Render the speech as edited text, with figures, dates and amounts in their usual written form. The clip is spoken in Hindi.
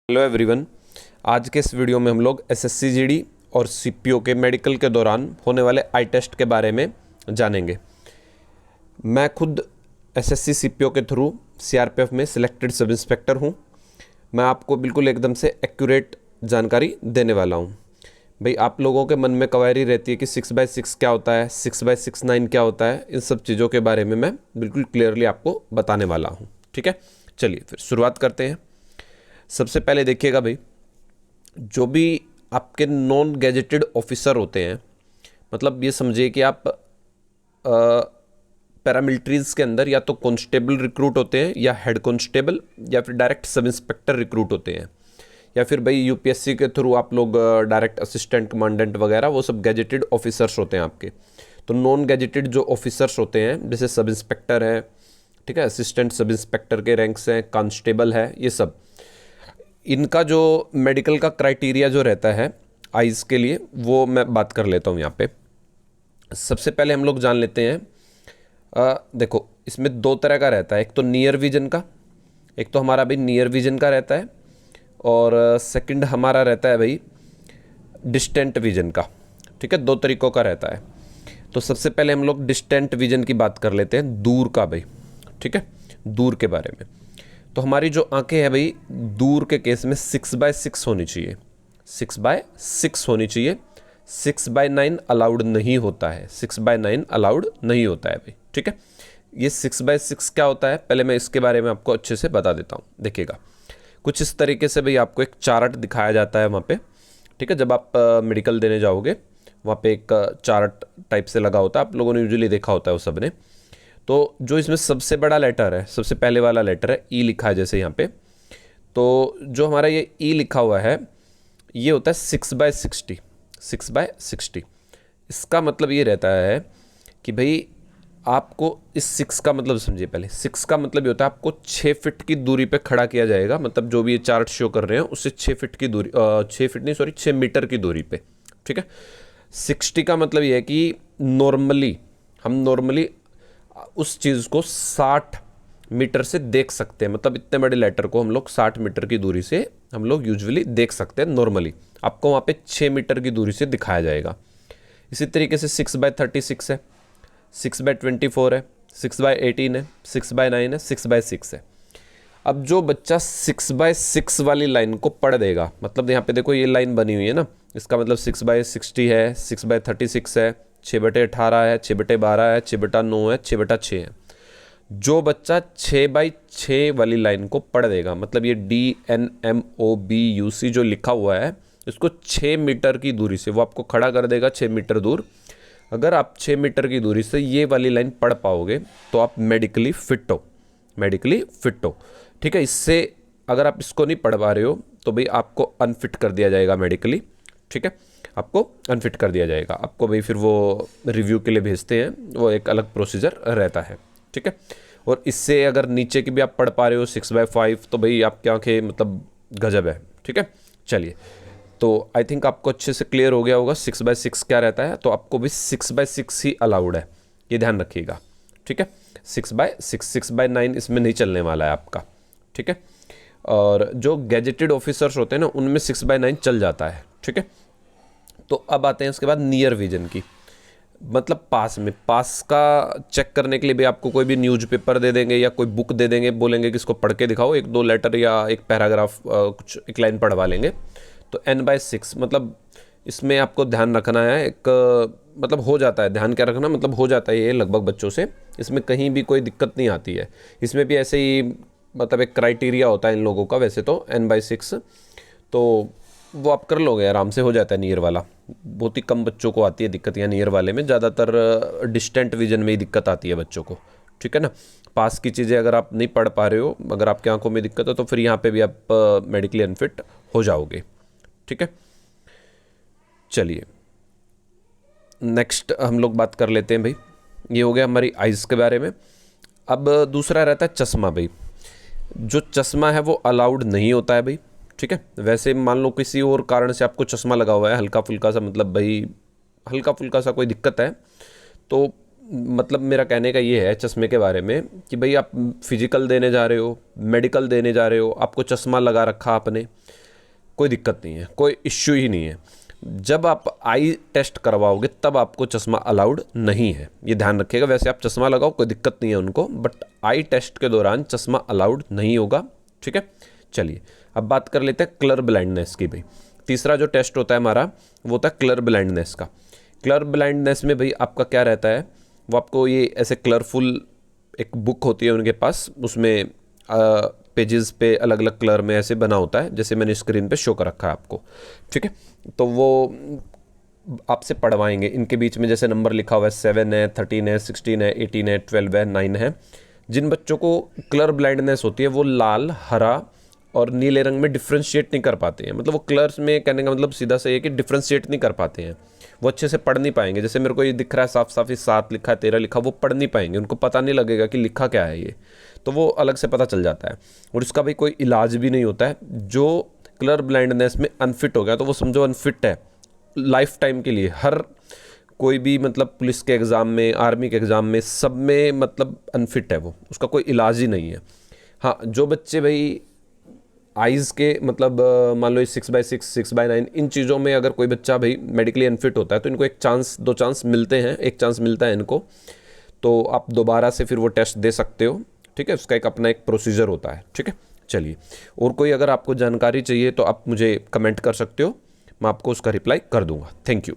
Hello everyone. आज के इस वीडियो में हम लोग एसएससी जीडी और सीपीओ के मेडिकल के दौरान होने वाले आई टेस्ट के बारे में जानेंगे। मैं खुद एसएससी सीपीओ के थ्रू सीआरपीएफ में सिलेक्टेड सब इंस्पेक्टर हूं। मैं आपको बिल्कुल एकदम से एक्यूरेट जानकारी देने वाला हूं। भाई आप लोगों के मन में क्वेरी रहती है कि 6/6 क्या होता है, 6/69 क्या होता है। इन सब चीज़ों के बारे में मैं बिल्कुल क्लियरली आपको बताने वाला हूँ। ठीक है, चलिए फिर शुरुआत करते हैं। सबसे पहले देखिएगा भाई, जो भी आपके नॉन गैजेटेड ऑफिसर होते हैं, मतलब ये समझिए कि आप पैरामिलिट्रीज़ के अंदर या तो कांस्टेबल रिक्रूट होते हैं या हेड कांस्टेबल या फिर डायरेक्ट सब इंस्पेक्टर रिक्रूट होते हैं, या फिर भाई यूपीएससी के थ्रू आप लोग डायरेक्ट असिस्टेंट कमांडेंट वगैरह वो सब गैजेटेड ऑफिसर्स होते हैं आपके। तो नॉन गैजेटेड जो ऑफिसर्स होते हैं जैसे सब इंस्पेक्टर है, ठीक है, असिस्टेंट सब इंस्पेक्टर के रैंक्स हैं, कांस्टेबल है, ये सब, इनका जो मेडिकल का क्राइटेरिया जो रहता है आइज़ के लिए वो मैं बात कर लेता हूँ यहाँ पे। सबसे पहले हम लोग जान लेते हैं, देखो इसमें दो तरह का रहता है। एक तो नियर विजन का, एक तो हमारा भाई नियर विजन का रहता है, और सेकंड हमारा रहता है भाई डिस्टेंट विजन का। ठीक है, दो तरीक़ों का रहता है। तो सबसे पहले हम लोग डिस्टेंट विजन की बात कर लेते हैं, दूर का भाई। ठीक है, दूर के बारे में। तो हमारी जो आंखें हैं भाई, दूर के केस में 6/6 होनी चाहिए, 6/6 होनी चाहिए। 6/9 अलाउड नहीं होता है, 6/9 अलाउड नहीं होता है भाई। ठीक है, ये 6/6 क्या होता है पहले मैं इसके बारे में आपको अच्छे से बता देता हूँ। देखिएगा कुछ इस तरीके से भाई आपको एक चार्ट दिखाया जाता है वहाँ पे। ठीक है, जब आप मेडिकल देने जाओगे वहाँ पे एक चार्ट टाइप से लगा होता है, आप लोगों ने यूजुअली देखा होता है वो सब ने। तो जो इसमें सबसे बड़ा लेटर है, सबसे पहले वाला लेटर है ई लिखा है जैसे यहाँ पे, तो जो हमारा ये ई लिखा हुआ है ये होता है 6/60, 6/60। इसका मतलब ये रहता है कि भाई आपको इस 6 का मतलब समझिए। पहले 6 का मतलब ये होता है आपको 6 फीट की दूरी पे खड़ा किया जाएगा। मतलब जो भी ये चार्ट शो कर रहे हैं उससे 6 फीट की दूरी, 6 फीट नहीं सॉरी 6 मीटर की दूरी पे। ठीक है, 60 का मतलब ये है कि हम नॉर्मली उस चीज़ को 60 मीटर से देख सकते हैं। मतलब इतने बड़े लेटर को हम लोग 60 मीटर की दूरी से हम लोग यूजुअली देख सकते हैं नॉर्मली। आपको वहाँ पे 6 मीटर की दूरी से दिखाया जाएगा। इसी तरीके से 6/36 है, 6/24 है, 6/18 है, 6/9 है, 6/6 है। अब जो बच्चा 6/6 वाली लाइन को पढ़ देगा, मतलब यहाँ पे देखो ये लाइन बनी हुई है ना, इसका मतलब 6/60 है, 6/36 है, 6/18 है, 6/12 है, 6/9 है, 6/6 है। जो बच्चा 6/6 वाली लाइन को पढ़ देगा, मतलब ये DNMOBUC जो लिखा हुआ है, इसको 6 मीटर की दूरी से वो आपको खड़ा कर देगा, 6 मीटर दूर। अगर आप 6 मीटर की दूरी से ये वाली लाइन पढ़ पाओगे तो आप मेडिकली फिट हो, मेडिकली फिट हो। ठीक है, इससे अगर आप इसको नहीं पढ़ पा रहे हो तो भाई आपको अनफिट कर दिया जाएगा मेडिकली। ठीक है, आपको अनफिट कर दिया जाएगा। आपको भाई फिर वो रिव्यू के लिए भेजते हैं, वो एक अलग प्रोसीजर रहता है। ठीक है, और इससे अगर नीचे की भी आप पढ़ पा रहे हो 6/5 तो भाई आपकी आंखें मतलब गजब है। ठीक है, चलिए, तो आई थिंक आपको अच्छे से क्लियर हो गया होगा 6/6 क्या रहता है। तो आपको भी 6/6 ही अलाउड है, ये ध्यान रखिएगा। ठीक है, 6/6, 6/9 इसमें नहीं चलने वाला है आपका। ठीक है, और जो गैजेटेड ऑफिसर्स होते हैं ना उनमें 6/9 चल जाता है। ठीक है, तो अब आते हैं उसके बाद नियर विजन की, मतलब पास का चेक करने के लिए भी आपको कोई भी न्यूज़पेपर दे देंगे या कोई बुक दे देंगे, बोलेंगे कि इसको पढ़ के दिखाओ, 1-2 लेटर या एक पैराग्राफ, कुछ एक लाइन पढ़वा लेंगे। तो N/6 मतलब इसमें आपको ध्यान रखना है, एक मतलब हो जाता है, ध्यान क्या रखना मतलब हो जाता है ये लगभग बच्चों से, इसमें कहीं भी कोई दिक्कत नहीं आती है। इसमें भी ऐसे ही मतलब एक क्राइटेरिया होता है इन लोगों का, वैसे तो N/6 तो वो आप कर लोगे, आराम से हो जाता है नियर वाला। बहुत ही कम बच्चों को आती है दिक्कत यहाँ नियर वाले में, ज़्यादातर डिस्टेंट विजन में ही दिक्कत आती है बच्चों को। ठीक है ना, पास की चीज़ें अगर आप नहीं पढ़ पा रहे हो, अगर आपकी आंखों में दिक्कत है तो फिर यहाँ पे भी आप मेडिकली अनफिट हो जाओगे। ठीक है, चलिए नेक्स्ट हम लोग बात कर लेते हैं भाई, ये हो गया हमारी आइज़ के बारे में। अब दूसरा रहता है चश्मा भाई। जो चश्मा है वो अलाउड नहीं होता है भाई। ठीक है, वैसे मान लो किसी और कारण से आपको चश्मा लगा हुआ है हल्का फुल्का सा, मतलब भाई हल्का फुल्का सा कोई दिक्कत है, तो मतलब मेरा कहने का ये है चश्मे के बारे में कि भाई आप फिजिकल देने जा रहे हो, मेडिकल देने जा रहे हो, आपको चश्मा लगा रखा आपने, कोई दिक्कत नहीं है, कोई इश्यू ही नहीं है। जब आप आई टेस्ट करवाओगे तब आपको चश्मा अलाउड नहीं है, ये ध्यान रखिएगा। वैसे आप चश्मा लगाओ, कोई दिक्कत नहीं है उनको, बट आई टेस्ट के दौरान चश्मा अलाउड नहीं होगा, ठीक है। चलिए अब बात कर लेते हैं कलर ब्लाइंडनेस की। भाई तीसरा जो टेस्ट होता है हमारा वो होता है कलर ब्लाइंडनेस का। कलर ब्लाइंडनेस में भाई आपका क्या रहता है, वो आपको ये ऐसे कलरफुल एक बुक होती है उनके पास, उसमें पेजेस पे अलग अलग कलर में ऐसे बना होता है, जैसे मैंने स्क्रीन पे शो कर रखा है आपको, ठीक है। तो वो आपसे पढ़वाएंगे, इनके बीच में जैसे नंबर लिखा हुआ है 7 है, 13 है, 16 है, 18 है, 12 है, 9 है। जिन बच्चों को कलर ब्लाइंडनेस होती है वो लाल, हरा और नीले रंग में डिफ्रेंशिएट नहीं कर पाते हैं, मतलब वो कलर्स में, कहने का मतलब सीधा सा ये कि डिफ्रेंशिएट नहीं कर पाते हैं, वो अच्छे से पढ़ नहीं पाएंगे। जैसे मेरे को ये दिख रहा है साफ साफ, 7 लिखा है, 13 लिखा, वो पढ़ नहीं पाएंगे, उनको पता नहीं लगेगा कि लिखा क्या है ये, तो वो अलग से पता चल जाता है। और इसका भाई कोई इलाज भी नहीं होता है। जो कलर ब्लाइंडनेस में अनफिट हो गया तो वो समझो अनफिट है लाइफ टाइम के लिए। हर कोई भी मतलब पुलिस के एग्ज़ाम में, आर्मी के एग्ज़ाम में, सब में मतलब अनफिट है वो, उसका कोई इलाज ही नहीं है। हाँ, जो बच्चे भाई आइज़ के मतलब मान लो 6/6, 6/9 इन चीज़ों में अगर कोई बच्चा भाई मेडिकली अनफिट होता है तो इनको एक चांस, 2 चांस मिलते हैं, एक चांस मिलता है इनको, तो आप दोबारा से फिर वो टेस्ट दे सकते हो, ठीक है। उसका एक अपना एक प्रोसीजर होता है, ठीक है। चलिए, और कोई अगर आपको जानकारी चाहिए तो आप मुझे कमेंट कर सकते हो, मैं आपको उसका रिप्लाई कर दूंगा। Thank you.